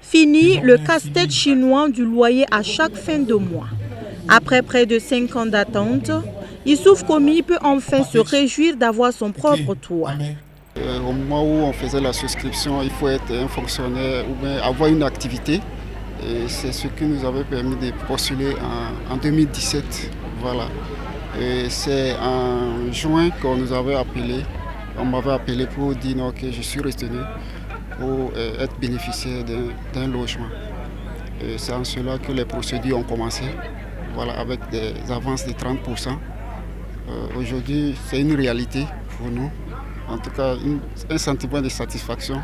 Fini le casse-tête chinois du loyer à chaque fin de mois. Après près de 5 ans d'attente, Youssouf Komi peut enfin se réjouir d'avoir son propre toit. Au moment où on faisait la souscription, il faut être un fonctionnaire ou bien avoir une activité. Et c'est ce qui nous avait permis de postuler en 2017. Voilà. Et c'est en juin qu'on nous avait appelé. On m'avait appelé pour dire que je suis retenu pour être bénéficiaire d'un logement. Et c'est en cela que les procédures ont commencé, voilà, avec des avances de 30%. Aujourd'hui, c'est une réalité pour nous, en tout cas un sentiment de satisfaction.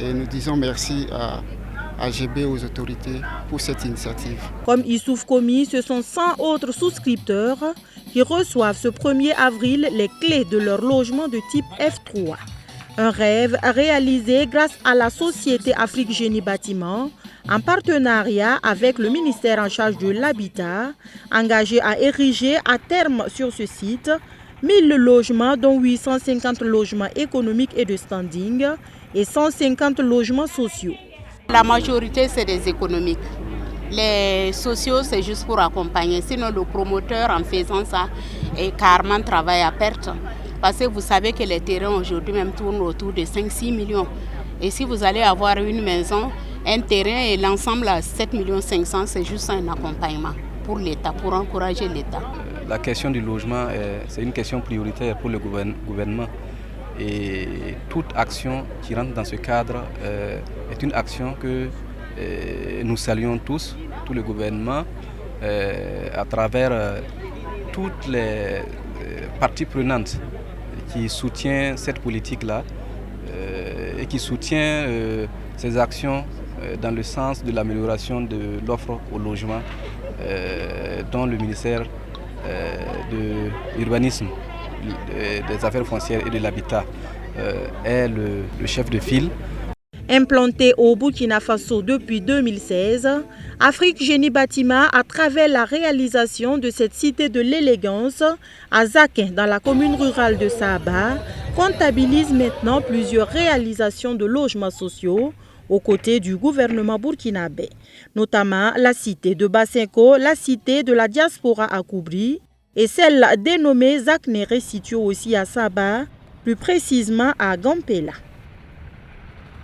Et nous disons merci à GB, aux autorités pour cette initiative. Comme Youssouf Komi, ce sont 100 autres souscripteurs qui reçoivent ce 1er avril les clés de leur logement de type F3. Un rêve réalisé grâce à la société Afrique Génie Bâtiment en partenariat avec le ministère en charge de l'habitat, engagé à ériger à terme sur ce site 1000 logements dont 850 logements économiques et de standing et 150 logements sociaux. La majorité c'est des économiques. Les sociaux c'est juste pour accompagner, sinon le promoteur en faisant ça est carrément travaille à perte. Parce que vous savez que les terrains aujourd'hui même tournent autour de 5-6 millions. Et si vous allez avoir une maison, un terrain et l'ensemble à 7,5 millions, c'est juste un accompagnement pour l'État, pour encourager l'État. La question du logement, c'est une question prioritaire pour le gouvernement. Et toute action qui rentre dans ce cadre est une action que nous saluons tous, tout le gouvernement, à travers toutes les parties prenantes qui soutient cette politique-là et qui soutient ces actions dans le sens de l'amélioration de l'offre au logement dont le ministère de l'urbanisme, des affaires foncières et de l'habitat est le chef de file. Implanté au Burkina Faso depuis 2016, Afrique Génie Bâtiment, à travers la réalisation de cette cité de l'élégance à Zakin, dans la commune rurale de Saba, comptabilise maintenant plusieurs réalisations de logements sociaux aux côtés du gouvernement burkinabé, notamment la cité de Basenko, la cité de la diaspora à Koubri et celle dénommée Zaknéré située aussi à Saba, plus précisément à Gampela.